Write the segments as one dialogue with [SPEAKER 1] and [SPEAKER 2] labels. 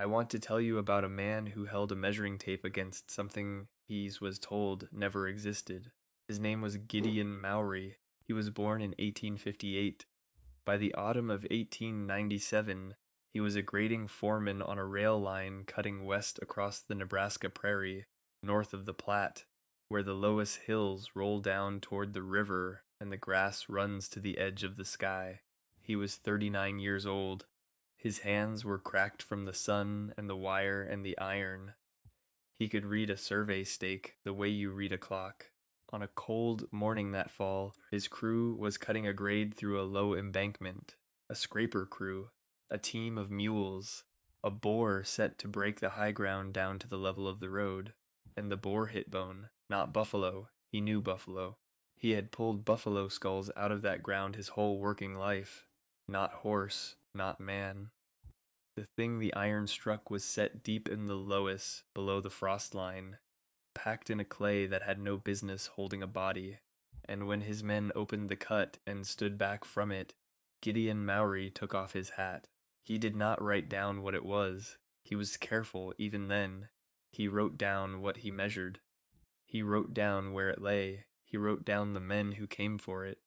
[SPEAKER 1] I want to tell you about a man who held a measuring tape against something he was told never existed. His name was Gideon Mowry. He was born in 1858. By the autumn of 1897, he was a grading foreman on a rail line cutting west across the Nebraska Prairie, north of the Platte, where the Loess hills roll down toward the river and the grass runs to the edge of the sky. He was 39 years old. His hands were cracked from the sun and the wire and the iron. He could read a survey stake the way you read a clock. On a cold morning that fall, his crew was cutting a grade through a low embankment. A scraper crew, a team of mules, a boar set to break the high ground down to the level of the road. And the boar hit bone, not buffalo. He knew buffalo. He had pulled buffalo skulls out of that ground his whole working life. Not horse, not man. The thing the iron struck was set deep in the loess, below the frost line, packed in a clay that had no business holding a body. And when his men opened the cut and stood back from it, Gideon Mowry took off his hat. He did not write down what it was. He was careful even then. He wrote down what he measured. He wrote down where it lay. He wrote down the men who came for it.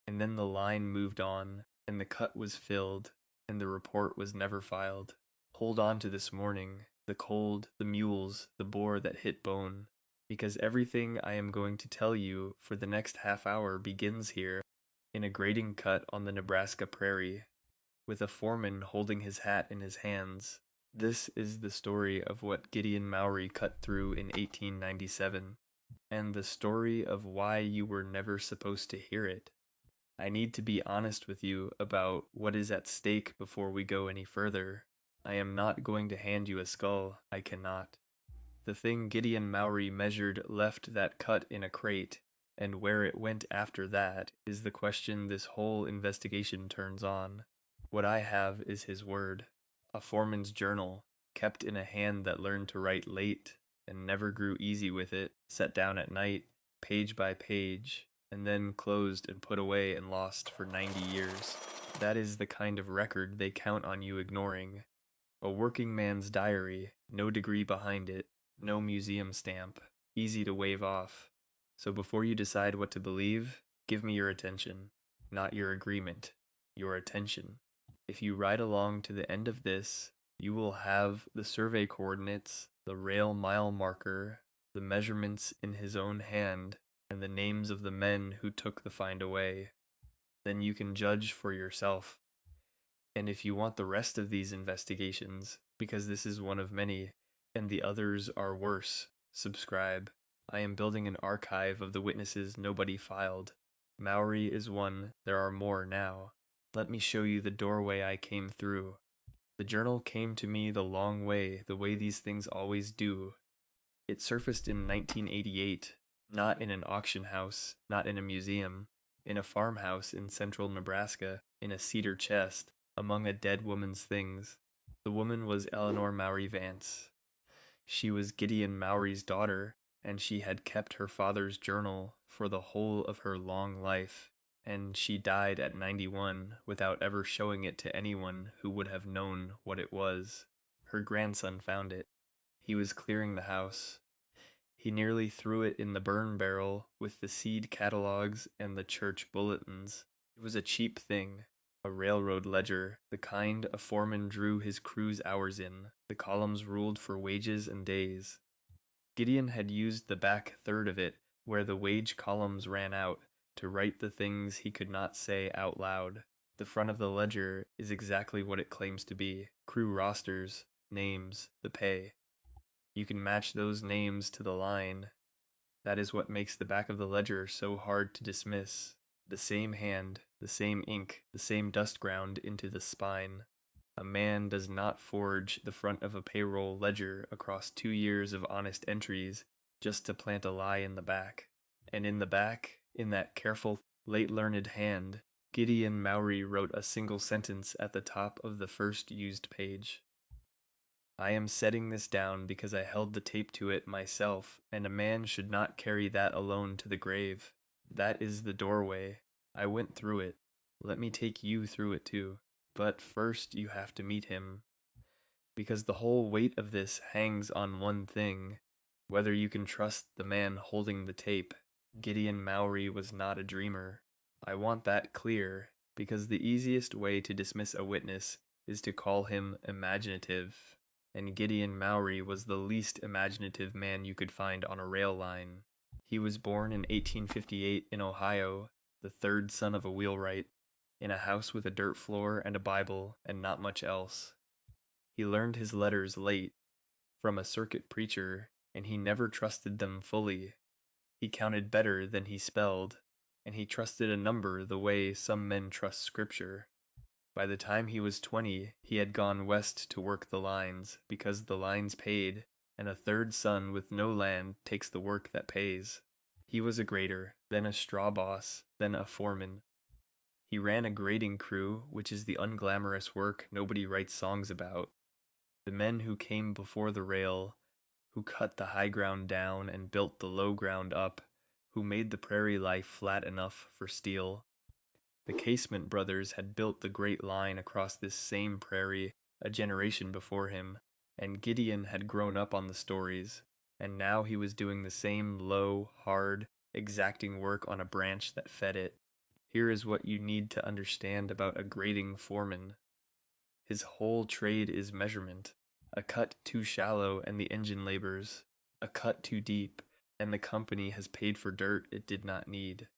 [SPEAKER 1] And then the line moved on, and the cut was filled, and the report was never filed. Hold on to this morning, the cold, the mules, the boar that hit bone, because everything I am going to tell you for the next half hour begins here, in a grading cut on the Nebraska Prairie, with a foreman holding his hat in his hands. This is the story of what Gideon Mowry cut through in 1897, and the story of why you were never supposed to hear it. I need to be honest with you about what is at stake before we go any further. I am not going to hand you a skull. I cannot. The thing Gideon Mowry measured left that cut in a crate, and where it went after that is the question this whole investigation turns on. What I have is his word, a foreman's journal, kept in a hand that learned to write late and never grew easy with it, set down at night, page by page, and then closed and put away and lost for 90 years. That is the kind of record they count on you ignoring. A working man's diary, no degree behind it, no museum stamp, easy to wave off. So before you decide what to believe, give me your attention, not your agreement, your attention. If you ride along to the end of this, you will have the survey coordinates, the rail mile marker, the measurements in his own hand, and the names of the men who took the find away. Then you can judge for yourself. And if you want the rest of these investigations, because this is one of many, and the others are worse, subscribe. I am building an archive of the witnesses nobody filed. Mowry is one, there are more now. Let me show you the doorway I came through. The journal came to me the long way, the way these things always do. It surfaced in 1988, not in an auction house, not in a museum, in a farmhouse in central Nebraska, in a cedar chest, among a dead woman's things. The woman was Eleanor Mowry Vance. She was Gideon Mowry's daughter, and she had kept her father's journal for the whole of her long life, and she died at 91 without ever showing it to anyone who would have known what it was. Her grandson found it. He was clearing the house. He nearly threw it in the burn barrel with the seed catalogs and the church bulletins. It was a cheap thing, a railroad ledger, the kind a foreman drew his crew's hours in. The columns ruled for wages and days. Gideon had used the back third of it, where the wage columns ran out, to write the things he could not say out loud. The front of the ledger is exactly what it claims to be: crew rosters, names, the pay. You can match those names to the line. That is what makes the back of the ledger so hard to dismiss. The same hand, the same ink, the same dust ground into the spine. A man does not forge the front of a payroll ledger across 2 years of honest entries just to plant a lie in the back. And in the back, in that careful, late-learned hand, Gideon Mowry wrote a single sentence at the top of the first used page. I am setting this down because I held the tape to it myself, and a man should not carry that alone to the grave. That is the doorway. I went through it. Let me take you through it too. But first you have to meet him. because the whole weight of this hangs on one thing, whether you can trust the man holding the tape. Gideon Mowry was not a dreamer. I want that clear, because the easiest way to dismiss a witness is to call him imaginative, and Gideon Mowry was the least imaginative man you could find on a rail line. He was born in 1858 in Ohio, the third son of a wheelwright, in a house with a dirt floor and a Bible and not much else. He learned his letters late, from a circuit preacher, and he never trusted them fully. He counted better than he spelled, and he trusted a number the way some men trust scripture. By the time he was 20, he had gone west to work the lines, because the lines paid, and a third son with no land takes the work that pays. He was a grader, then a straw boss, then a foreman. He ran a grading crew, which is the unglamorous work nobody writes songs about. The men who came before the rail, who cut the high ground down and built the low ground up, who made the prairie lie flat enough for steel. The Casement brothers had built the great line across this same prairie a generation before him, and Gideon had grown up on the stories, and now he was doing the same low, hard, exacting work on a branch that fed it. Here is what you need to understand about a grading foreman. His whole trade is measurement. A cut too shallow and the engine labors. A cut too deep, and the company has paid for dirt it did not need.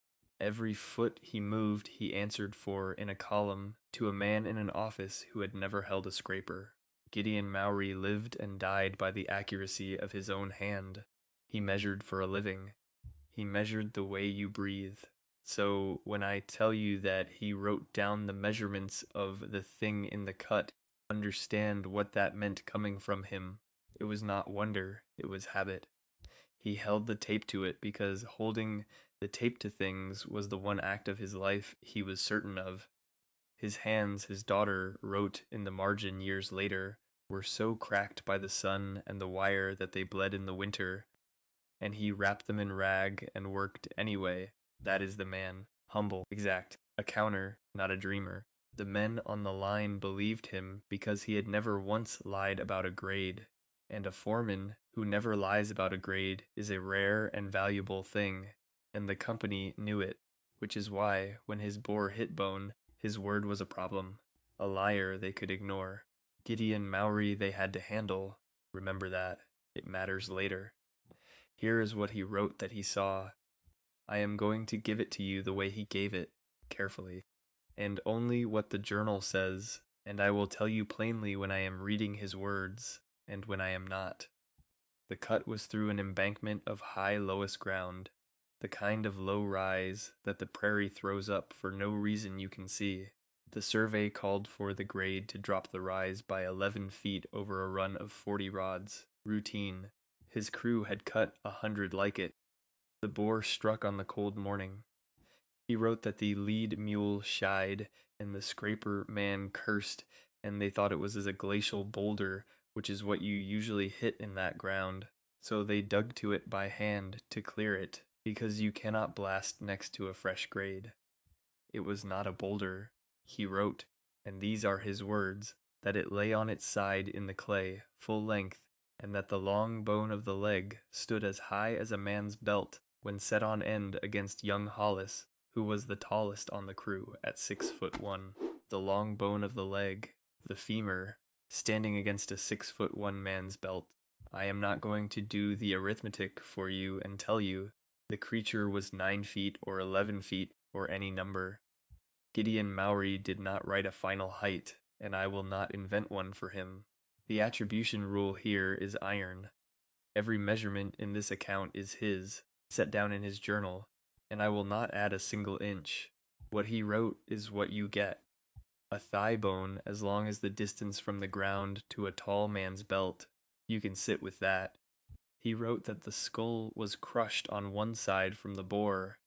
[SPEAKER 1] Every foot he moved he answered for in a column to a man in an office who had never held a scraper. Gideon Mowry lived and died by the accuracy of his own hand. He measured for a living. He measured the way you breathe. So when I tell you that he wrote down the measurements of the thing in the cut, understand what that meant coming from him. It was not wonder, it was habit. He held the tape to it because holding the tape to things was the one act of his life he was certain of. His hands, his daughter wrote in the margin years later, were so cracked by the sun and the wire that they bled in the winter, and he wrapped them in rag and worked anyway. That is the man. Humble, exact, a counter, not a dreamer. The men on the line believed him because he had never once lied about a grade, and a foreman who never lies about a grade is a rare and valuable thing, and the company knew it, which is why, when his bore hit bone, his word was a problem, a liar they could ignore. Gideon Mowry they had to handle. Remember that. It matters later. Here is what he wrote that he saw. I am going to give it to you the way he gave it, carefully, and only what the journal says, and I will tell you plainly when I am reading his words, and when I am not. The cut was through an embankment of high loess ground, the kind of low rise that the prairie throws up for no reason you can see. The survey called for the grade to drop the rise by 11 feet over a run of 40 rods, routine. His crew had cut 100 like it. The bore struck on the cold morning. He wrote that the lead mule shied, and the scraper man cursed, and they thought it was as a glacial boulder, which is what you usually hit in that ground. So they dug to it by hand to clear it, because you cannot blast next to a fresh grade. It was not a boulder, he wrote, and these are his words, that it lay on its side in the clay, full length, and that the long bone of the leg stood as high as a man's belt when set on end against young Hollis, who was the tallest on the crew at 6'1". The long bone of the leg, the femur, standing against a 6'1" man's belt. I am not going to do the arithmetic for you and tell you. The creature was 9 feet or 11 feet or any number. Gideon Mowry did not write a final height, and I will not invent one for him. The attribution rule here is iron. Every measurement in this account is his, set down in his journal, and I will not add a single inch. What he wrote is what you get. A thigh bone as long as the distance from the ground to a tall man's belt. You can sit with that. He wrote that the skull was crushed on one side from the bore,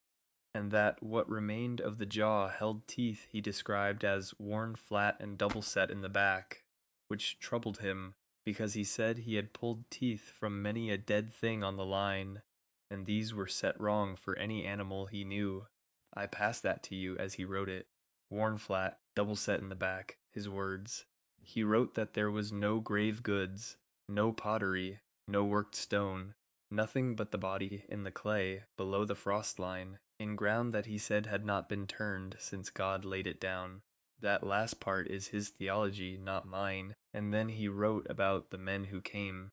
[SPEAKER 1] and that what remained of the jaw held teeth he described as worn flat and double set in the back, which troubled him, because he said he had pulled teeth from many a dead thing on the line, and these were set wrong for any animal he knew. I pass that to you as he wrote it. Worn flat, double set in the back, his words. He wrote that there was no grave goods, no pottery, no worked stone, nothing but the body in the clay below the frost line, in ground that he said had not been turned since God laid it down. That last part is his theology, not mine, and then he wrote about the men who came.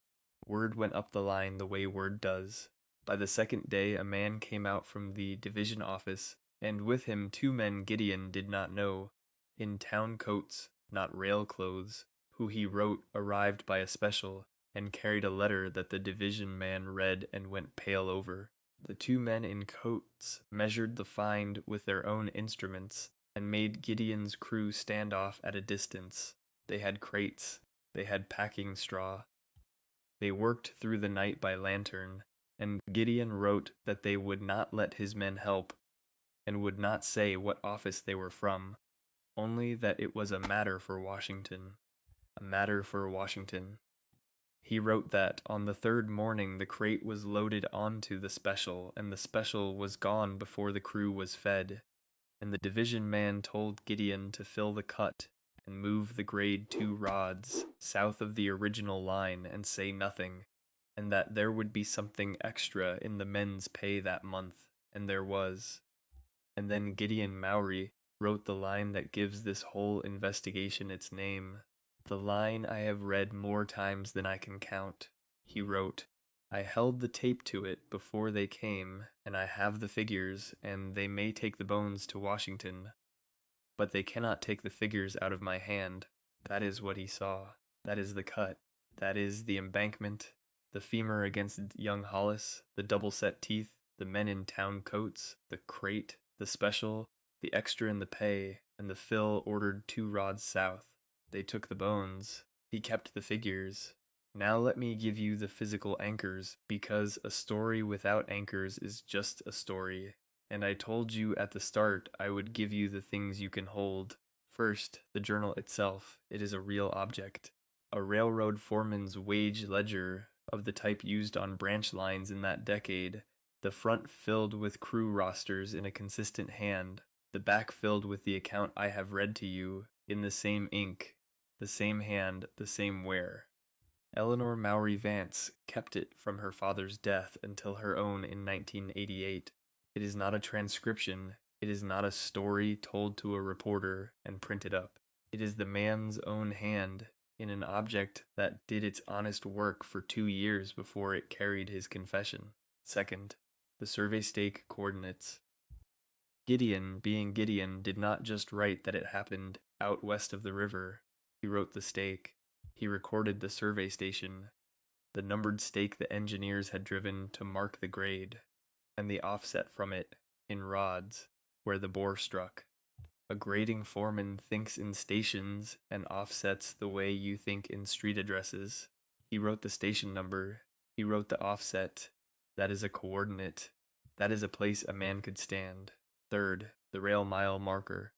[SPEAKER 1] Word went up the line the way word does. By the second day a man came out from the division office, and with him 2 men Gideon did not know, in town coats, not rail clothes, who he wrote arrived by a special, and carried a letter that the division man read and went pale over. The 2 men in coats measured the find with their own instruments, and made Gideon's crew stand off at a distance. They had crates, they had packing straw. They worked through the night by lantern, and Gideon wrote that they would not let his men help, and would not say what office they were from, only that it was a matter for Washington. A matter for Washington. He wrote that on the third morning the crate was loaded onto the special, and the special was gone before the crew was fed, and the division man told Gideon to fill the cut and move the grade 2 rods south of the original line and say nothing, and that there would be something extra in the men's pay that month, and there was. And then Gideon Mowry wrote the line that gives this whole investigation its name. The line I have read more times than I can count. He wrote, I held the tape to it before they came, and I have the figures, and they may take the bones to Washington, but they cannot take the figures out of my hand. That is what he saw. That is the cut. That is the embankment, the femur against young Hollis, the double-set teeth, the men in town coats, the crate, the special, the extra in the pay, and the Phil ordered 2 rods south. They took the bones. He kept the figures. Now let me give you the physical anchors, because a story without anchors is just a story, and I told you at the start I would give you the things you can hold. First, the journal itself. It is a real object. A railroad foreman's wage ledger of the type used on branch lines in that decade, the front filled with crew rosters in a consistent hand, the back filled with the account I have read to you, in the same ink, the same hand, the same wear. Eleanor Mowry Vance kept it from her father's death until her own in 1988. It is not a transcription. It is not a story told to a reporter and printed up. It is the man's own hand in an object that did its honest work for 2 years before it carried his confession. Second, the survey stake coordinates. Gideon, being Gideon, did not just write that it happened out west of the river. He wrote the stake. He recorded the survey station, the numbered stake the engineers had driven to mark the grade, and the offset from it, in rods, where the bore struck. A grading foreman thinks in stations and offsets the way you think in street addresses. He wrote the station number. He wrote the offset. That is a coordinate. That is a place a man could stand. Third, the rail mile marker.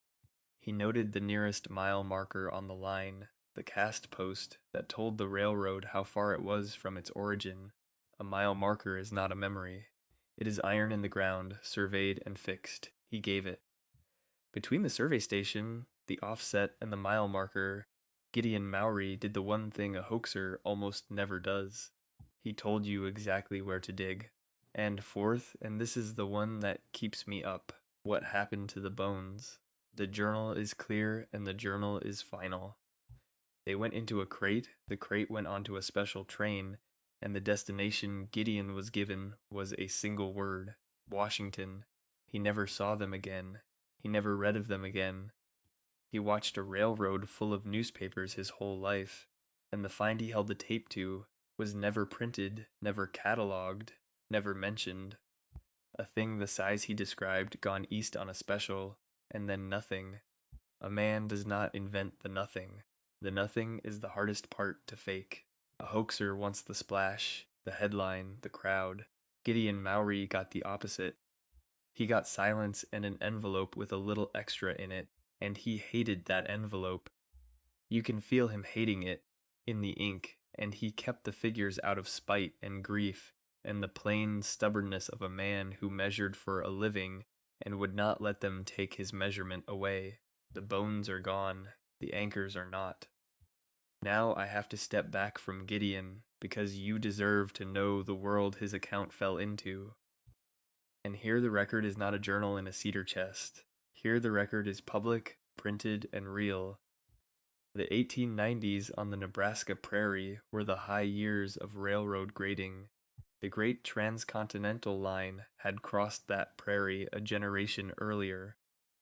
[SPEAKER 1] He noted the nearest mile marker on the line, the cast post that told the railroad how far it was from its origin. A mile marker is not a memory. It is iron in the ground, surveyed and fixed. He gave it. Between the survey station, the offset, and the mile marker, Gideon Mowry did the one thing a hoaxer almost never does. He told you exactly where to dig. And fourth, and this is the one that keeps me up, what happened to the bones. The journal is clear and the journal is final. They went into a crate, the crate went onto a special train, and the destination Gideon was given was a single word, Washington. He never saw them again. He never read of them again. He watched a railroad full of newspapers his whole life, and the find he held the tape to was never printed, never catalogued, never mentioned. A thing the size he described gone east on a special, and then nothing. A man does not invent the nothing. The nothing is the hardest part to fake. A hoaxer wants the splash, the headline, the crowd. Gideon Mowry got the opposite. He got silence and an envelope with a little extra in it, and he hated that envelope. You can feel him hating it in the ink, and he kept the figures out of spite and grief and the plain stubbornness of a man who measured for a living and would not let them take his measurement away. The bones are gone, the anchors are not. Now I have to step back from Gideon, because you deserve to know the world his account fell into. And here the record is not a journal in a cedar chest. Here the record is public, printed, and real. The 1890s on the Nebraska Prairie were the high years of railroad grading. The great transcontinental line had crossed that prairie a generation earlier.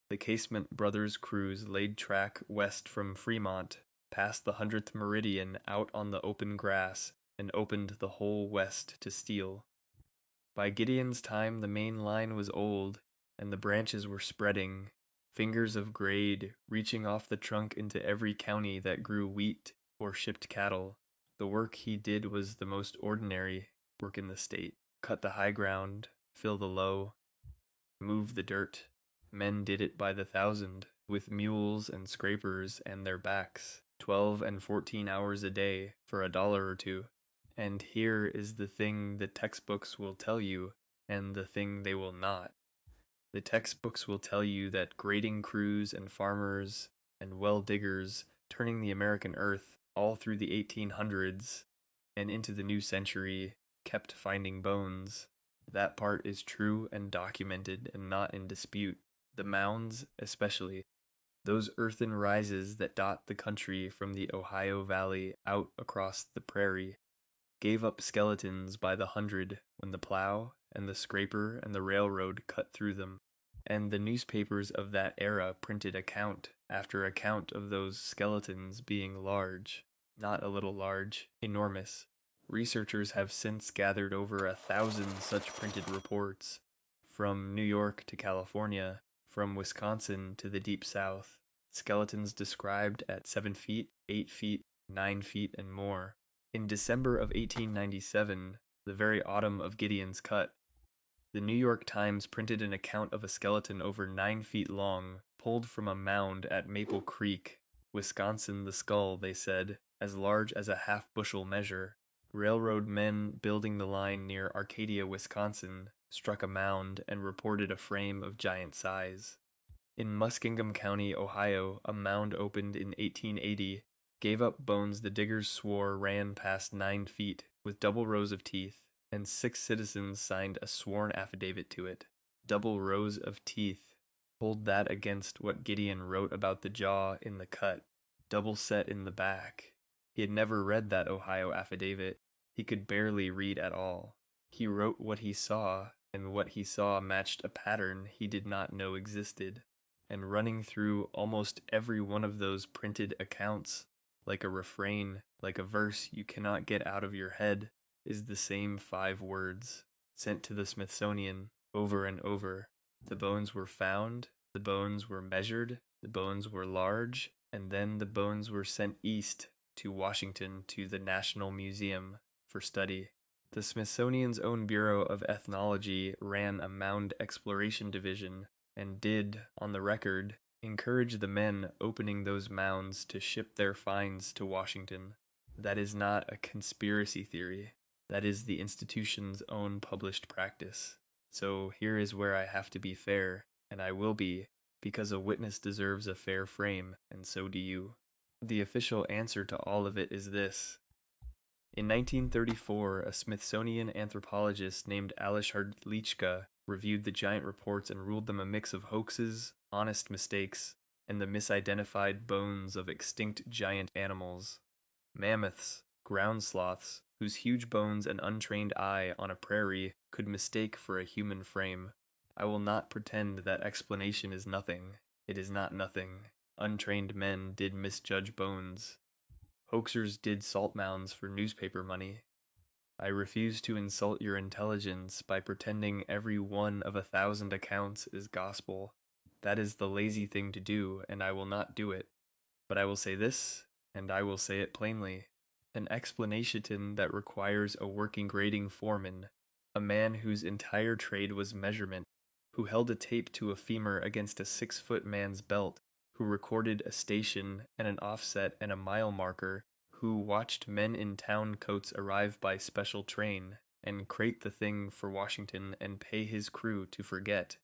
[SPEAKER 1] The Casement Brothers crews laid track west from Fremont, past the 100th meridian out on the open grass, and opened the whole west to steel. By Gideon's time the main line was old, and the branches were spreading, fingers of grade reaching off the trunk into every county that grew wheat or shipped cattle. The work he did was the most ordinary work in the state. Cut the high ground, fill the low, move the dirt. Men did it by the thousand, with mules and scrapers and their backs, 12 and 14 hours a day for $1 or $2. And here is the thing the textbooks will tell you, and the thing they will not. The textbooks will tell you that grading crews and farmers and well diggers turning the American earth all through the 1800s and into the new century kept finding bones. That part is true and documented and not in dispute. The mounds, especially, those earthen rises that dot the country from the Ohio Valley out across the prairie, gave up skeletons by the hundred when the plow and the scraper and the railroad cut through them. And the newspapers of that era printed account after account of those skeletons being large, not a little large, enormous. Researchers have since gathered over 1,000 such printed reports, from New York to California, from Wisconsin to the Deep South, skeletons described at 7 feet, 8 feet, 9 feet, and more. In December of 1897, the very autumn of Gideon's cut, the New York Times printed an account of a skeleton over 9 feet long, pulled from a mound at Maple Creek, Wisconsin. The skull, they said, as large as a half-bushel measure. Railroad men building the line near Arcadia, Wisconsin, struck a mound and reported a frame of giant size. In Muskingum County, Ohio, a mound opened in 1880, gave up bones the diggers swore ran past 9 feet, with double rows of teeth, and 6 citizens signed a sworn affidavit to it. Double rows of teeth. Hold that against what Gideon wrote about the jaw in the cut, double set in the back. He had never read that Ohio affidavit. He could barely read at all. He wrote what he saw, and what he saw matched a pattern he did not know existed. And running through almost every one of those printed accounts, like a refrain, like a verse you cannot get out of your head, is the same 5 words, sent to the Smithsonian over and over. The bones were found, the bones were measured, the bones were large, and then the bones were sent east to Washington to the National Museum for study. The Smithsonian's own Bureau of Ethnology ran a mound exploration division and did, on the record, encourage the men opening those mounds to ship their finds to Washington. That is not a conspiracy theory. That is the institution's own published practice. So here is where I have to be fair, and I will be, because a witness deserves a fair frame, and so do you. The official answer to all of it is this. In 1934, a Smithsonian anthropologist named Alishard Lichka reviewed the giant reports and ruled them a mix of hoaxes, honest mistakes, and the misidentified bones of extinct giant animals. Mammoths, ground sloths, whose huge bones an untrained eye on a prairie could mistake for a human frame. I will not pretend that explanation is nothing. It is not nothing. Untrained men did misjudge bones. Hoaxers did salt mounds for newspaper money. I refuse to insult your intelligence by pretending every one of 1,000 accounts is gospel. That is the lazy thing to do, and I will not do it. But I will say this, and I will say it plainly. An explanation that requires a working grading foreman, a man whose entire trade was measurement, who held a tape to a femur against a 6-foot man's belt, who recorded a station and an offset and a mile marker, who watched men in town coats arrive by special train and crate the thing for Washington and pay his crew to forget,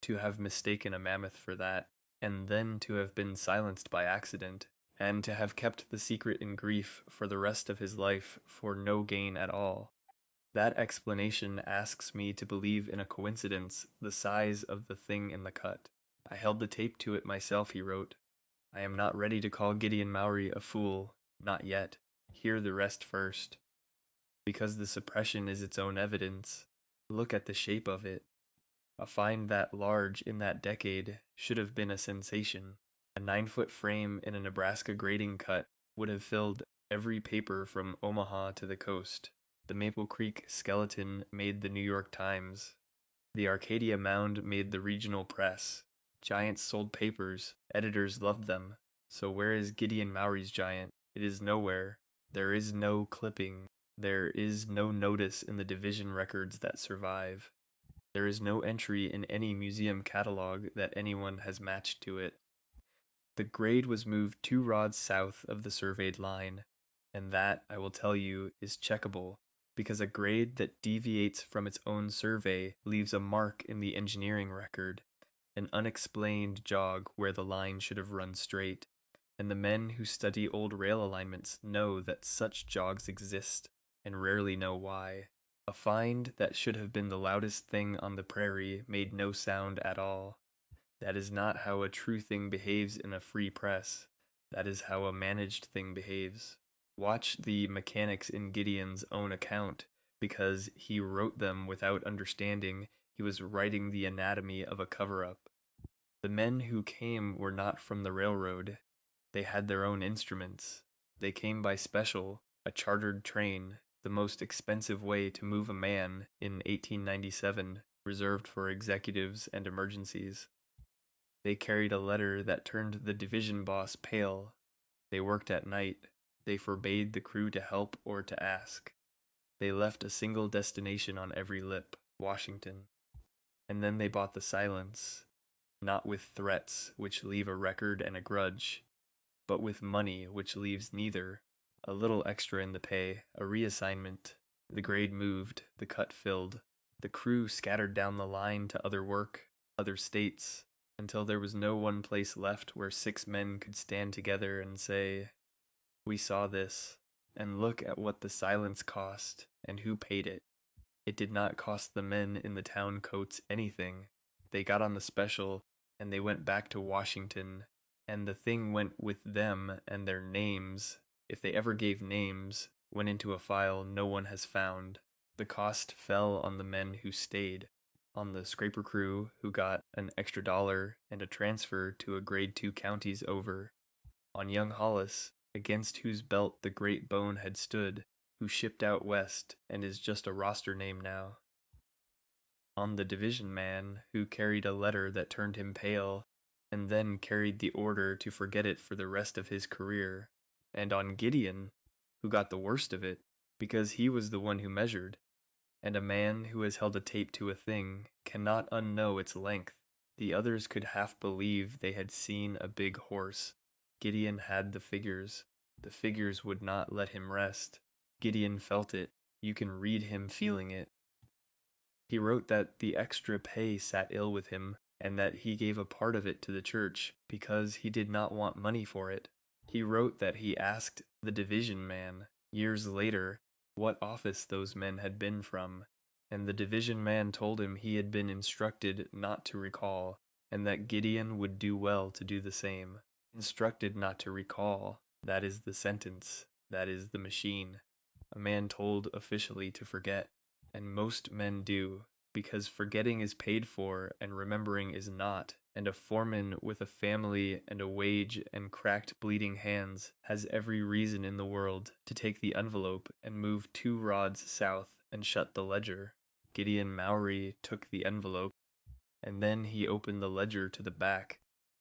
[SPEAKER 1] to have mistaken a mammoth for that, and then to have been silenced by accident, and to have kept the secret in grief for the rest of his life for no gain at all. That explanation asks me to believe in a coincidence the size of the thing in the cut. I held the tape to it myself, he wrote. I am not ready to call Gideon Mowry a fool, not yet. Hear the rest first. Because the suppression is its own evidence. Look at the shape of it. A find that large in that decade should have been a sensation. A 9-foot frame in a Nebraska grading cut would have filled every paper from Omaha to the coast. The Maple Creek skeleton made the New York Times. The Arcadia mound made the regional press. Giants sold papers. Editors loved them. So where is Gideon Mowry's giant? It is nowhere. There is no clipping. There is no notice in the division records that survive. There is no entry in any museum catalog that anyone has matched to it. The grade was moved 2 rods south of the surveyed line, and that, I will tell you, is checkable, because a grade that deviates from its own survey leaves a mark in the engineering record, an unexplained jog where the line should have run straight, and the men who study old rail alignments know that such jogs exist, and rarely know why. A find that should have been the loudest thing on the prairie made no sound at all. That is not how a true thing behaves in a free press. That is how a managed thing behaves. Watch the mechanics in Gideon's own account, because he wrote them without understanding he was writing the anatomy of a cover-up. The men who came were not from the railroad. They had their own instruments. They came by special, a chartered train, the most expensive way to move a man in 1897, reserved for executives and emergencies. They carried a letter that turned the division boss pale. They worked at night. They forbade the crew to help or to ask. They left a single destination on every lip, Washington. And then they bought the silence, not with threats which leave a record and a grudge, but with money which leaves neither, a little extra in the pay, a reassignment. The grade moved, the cut filled. The crew scattered down the line to other work, other states, until there was no one place left where 6 men could stand together and say, "We saw this, and look at what the silence cost, and who paid it." It did not cost the men in the town coats anything. They got on the special, and they went back to Washington, and the thing went with them, and their names, if they ever gave names, went into a file no one has found. The cost fell on the men who stayed, on the scraper crew who got an extra $1 and a transfer to a grade 2 counties over, on young Hollis, against whose belt the great bone had stood, who shipped out west and is just a roster name now, on the division man who carried a letter that turned him pale, and then carried the order to forget it for the rest of his career, and on Gideon, who got the worst of it, because he was the one who measured, and a man who has held a tape to a thing cannot unknow its length. The others could half believe they had seen a big horse. Gideon had the figures. The figures would not let him rest. Gideon felt it. You can read him feeling it. He wrote that the extra pay sat ill with him, and that he gave a part of it to the church because he did not want money for it. He wrote that he asked the division man, years later, what office those men had been from, and the division man told him he had been instructed not to recall, and that Gideon would do well to do the same. Instructed not to recall, that is the sentence, that is the machine. A man told officially to forget, and most men do, because forgetting is paid for and remembering is not, and a foreman with a family and a wage and cracked bleeding hands has every reason in the world to take the envelope and move 2 rods south and shut the ledger. Gideon Mowry took the envelope, and then he opened the ledger to the back,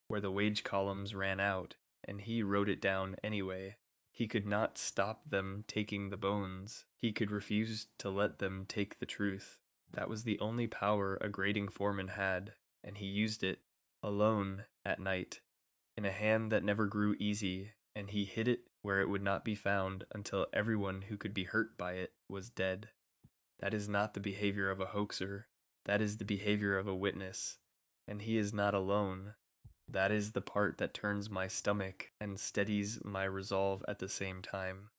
[SPEAKER 1] where the wage columns ran out, and he wrote it down anyway. He could not stop them taking the bones. He could refuse to let them take the truth. That was the only power a grading foreman had, and he used it, alone, at night, in a hand that never grew easy, and he hid it where it would not be found until everyone who could be hurt by it was dead. That is not the behavior of a hoaxer. That is the behavior of a witness, and he is not alone. That is the part that turns my stomach and steadies my resolve at the same time.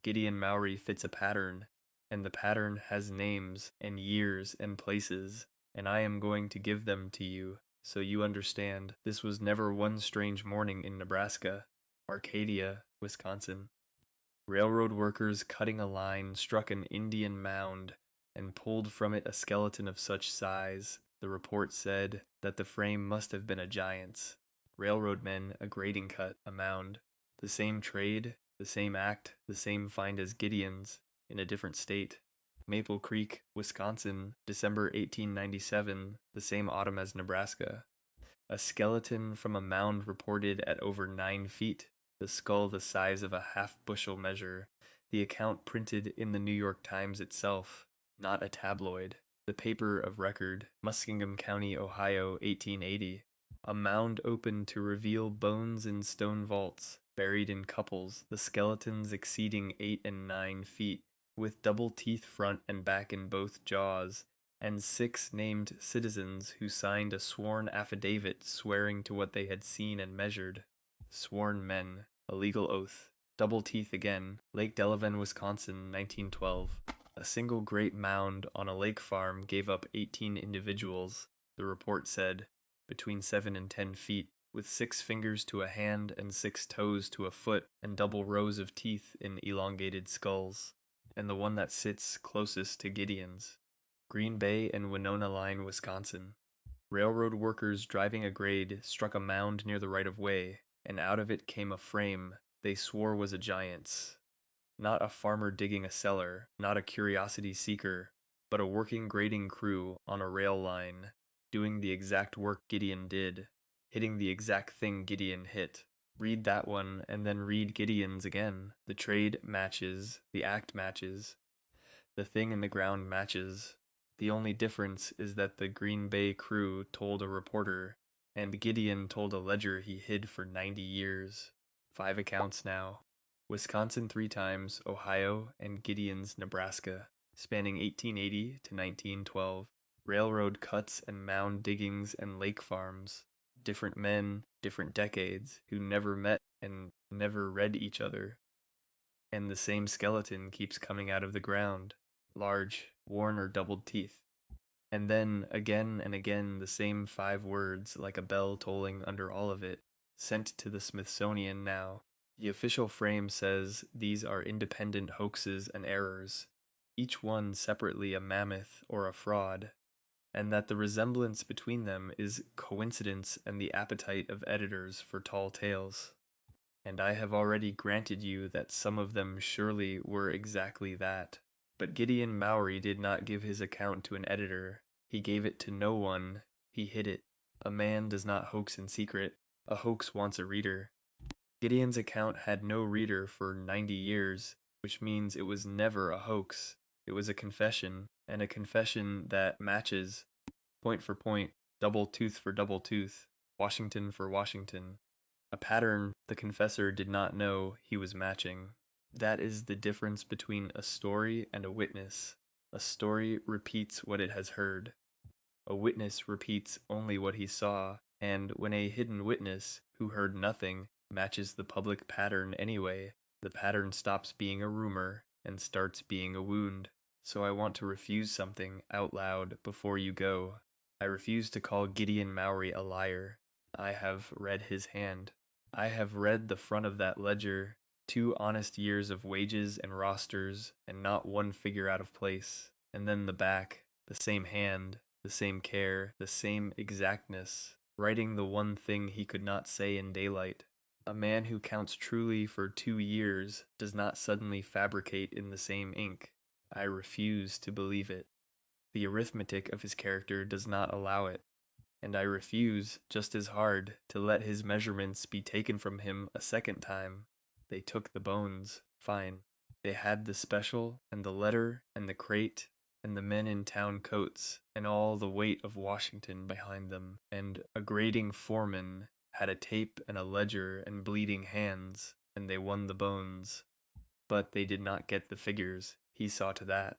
[SPEAKER 1] Gideon Mowry fits a pattern, and the pattern has names and years and places, and I am going to give them to you, so you understand this was never one strange morning in Nebraska, Arcadia, Wisconsin. Railroad workers cutting a line struck an Indian mound and pulled from it a skeleton of such size, the report said, that the frame must have been a giant's. Railroad men a grading cut, a mound. The same trade, the same act, the same find as Gideon's, in a different state. Maple Creek, Wisconsin, December 1897, the same autumn as Nebraska. A skeleton from a mound reported at over 9 feet, the skull the size of a half-bushel measure, the account printed in the New York Times itself, not a tabloid, the paper of record, Muskingum County, Ohio, 1880. A mound opened to reveal bones in stone vaults, buried in couples, the skeletons exceeding 8 and 9 feet, with double teeth front and back in both jaws, and 6 named citizens who signed a sworn affidavit swearing to what they had seen and measured. Sworn men, a legal oath. Double teeth again, Lake Delavan, Wisconsin, 1912. A single great mound on a lake farm gave up 18 individuals, the report said, between 7 and 10 feet, with 6 fingers to a hand and 6 toes to a foot, and double rows of teeth in elongated skulls. And the one that sits closest to Gideon's. Green Bay and Winona Line, Wisconsin. Railroad workers driving a grade struck a mound near the right-of-way, and out of it came a frame they swore was a giant's. Not a farmer digging a cellar, not a curiosity seeker, but a working grading crew on a rail line, doing the exact work Gideon did, hitting the exact thing Gideon hit. Read that one, and then read Gideon's again. The trade matches, the act matches, the thing in the ground matches. The only difference is that the Green Bay crew told a reporter, and Gideon told a ledger he hid for 90 years. 5 accounts now. Wisconsin 3 times, Ohio, and Gideon's Nebraska, spanning 1880 to 1912. Railroad cuts and mound diggings and lake farms. Different men, different decades, who never met and never read each other. And the same skeleton keeps coming out of the ground. Large, worn or doubled teeth. And then, again and again, the same 5 words, like a bell tolling under all of it, sent to the Smithsonian now. The official frame says these are independent hoaxes and errors, each one separately a mammoth or a fraud, and that the resemblance between them is coincidence and the appetite of editors for tall tales. And I have already granted you that some of them surely were exactly that. But Gideon Mowry did not give his account to an editor. He gave it to no one. He hid it. A man does not hoax in secret. A hoax wants a reader. Gideon's account had no reader for 90 years, which means it was never a hoax. It was a confession, and a confession that matches, point for point, double tooth for double tooth, Washington for Washington. A pattern the confessor did not know he was matching. That is the difference between a story and a witness. A story repeats what it has heard. A witness repeats only what he saw, and when a hidden witness, who heard nothing, matches the public pattern anyway, the pattern stops being a rumor and starts being a wound. So I want to refuse something out loud before you go. I refuse to call Gideon Mowry a liar. I have read his hand. I have read the front of that ledger, 2 honest years of wages and rosters, and not one figure out of place. And then the back, the same hand, the same care, the same exactness, writing the one thing he could not say in daylight. A man who counts truly for 2 years does not suddenly fabricate in the same ink. I refuse to believe it. The arithmetic of his character does not allow it. And I refuse, just as hard, to let his measurements be taken from him a second time. They took the bones, fine. They had the special, and the letter, and the crate, and the men in town coats, and all the weight of Washington behind them, and a grading foreman had a tape and a ledger and bleeding hands, and they won the bones. But they did not get the figures, he saw to that.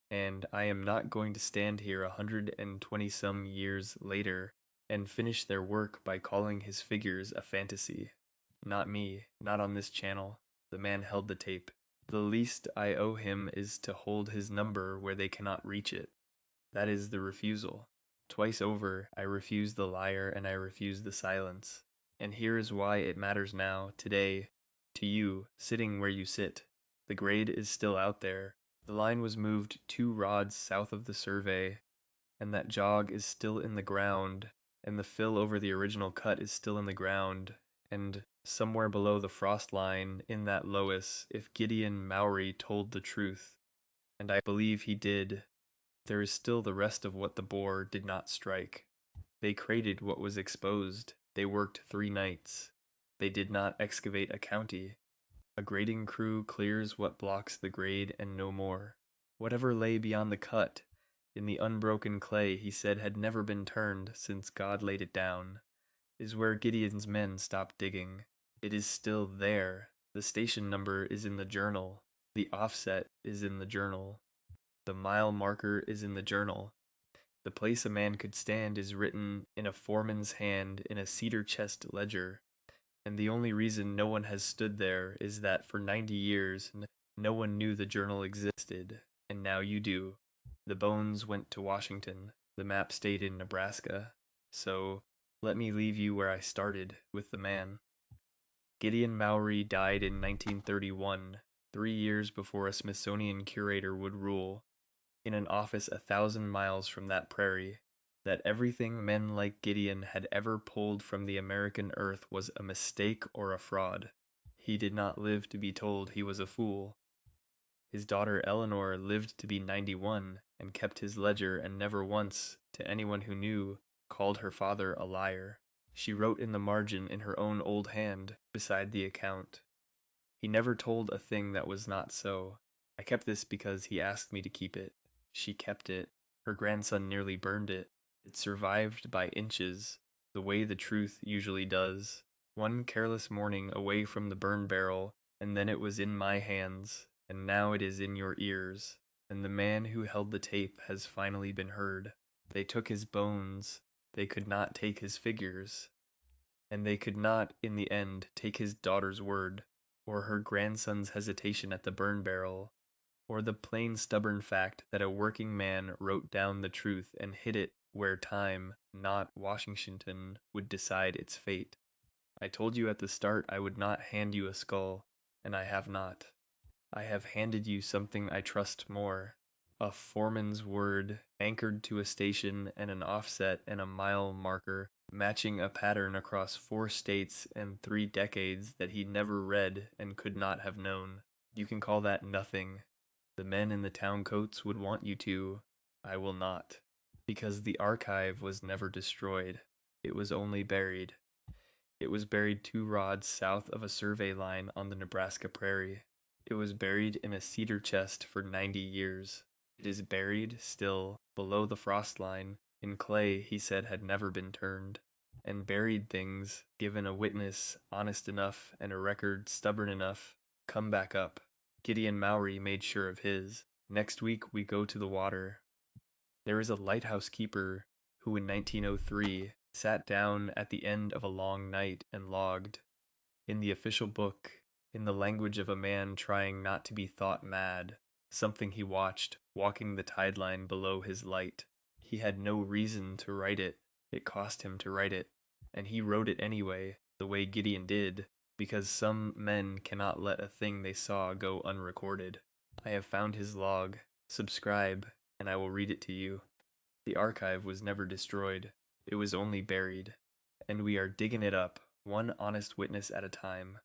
[SPEAKER 1] And I am not going to stand here 120 some years later and finish their work by calling his figures a fantasy. Not me, not on this channel. The man held the tape. The least I owe him is to hold his number where they cannot reach it. That is the refusal. Twice over, I refused the liar and I refused the silence. And here is why it matters now, today, to you, sitting where you sit. The grade is still out there. The line was moved 2 rods south of the survey, and that jog is still in the ground, and the fill over the original cut is still in the ground, and somewhere below the frost line, in that loess, if Gideon Mowry told the truth, and I believe he did, there is still the rest of what the bore did not strike. They crated what was exposed. They worked 3 nights. They did not excavate a county. A grading crew clears what blocks the grade and no more. Whatever lay beyond the cut, in the unbroken clay he said had never been turned since God laid it down, is where Gideon's men stopped digging. It is still there. The station number is in the journal. The offset is in the journal. The mile marker is in the journal. The place a man could stand is written in a foreman's hand in a cedar chest ledger. And the only reason no one has stood there is that for 90 years no one knew the journal existed, and now you do. The bones went to Washington, the map stayed in Nebraska. So, let me leave you where I started, with the man. Gideon Mowry died in 1931, 3 years before a Smithsonian curator would rule, in an office 1,000 miles from that prairie, that everything men like Gideon had ever pulled from the American earth was a mistake or a fraud. He did not live to be told he was a fool. His daughter Eleanor lived to be 91 and kept his ledger and never once, to anyone who knew, called her father a liar. She wrote in the margin in her own old hand, beside the account. He never told a thing that was not so. I kept this because he asked me to keep it. She kept it. Her grandson nearly burned it. It survived by inches, the way the truth usually does. One careless morning away from the burn barrel, and then it was in my hands, and now it is in your ears. And the man who held the tape has finally been heard. They took his bones. They could not take his figures. And they could not, in the end, take his daughter's word, or her grandson's hesitation at the burn barrel, or the plain stubborn fact that a working man wrote down the truth and hid it where time, not Washington, would decide its fate. I told you at the start I would not hand you a skull, and I have not. I have handed you something I trust more. A foreman's word, anchored to a station and an offset and a mile marker, matching a pattern across 4 states and 3 decades that he never read and could not have known. You can call that nothing. The men in the town coats would want you to. I will not. Because the archive was never destroyed. It was only buried. It was buried 2 rods south of a survey line on the Nebraska Prairie. It was buried in a cedar chest for 90 years. It is buried, still, below the frost line, in clay he said had never been turned. And buried things, given a witness honest enough and a record stubborn enough, come back up. Gideon Mowry made sure of his. Next week we go to the water. There is a lighthouse keeper who in 1903 sat down at the end of a long night and logged. In the official book, in the language of a man trying not to be thought mad, something he watched, walking the tide line below his light. He had no reason to write it. It cost him to write it. And he wrote it anyway, the way Gideon did, because some men cannot let a thing they saw go unrecorded. I have found his log. Subscribe, and I will read it to you. The archive was never destroyed. It was only buried. And we are digging it up, one honest witness at a time.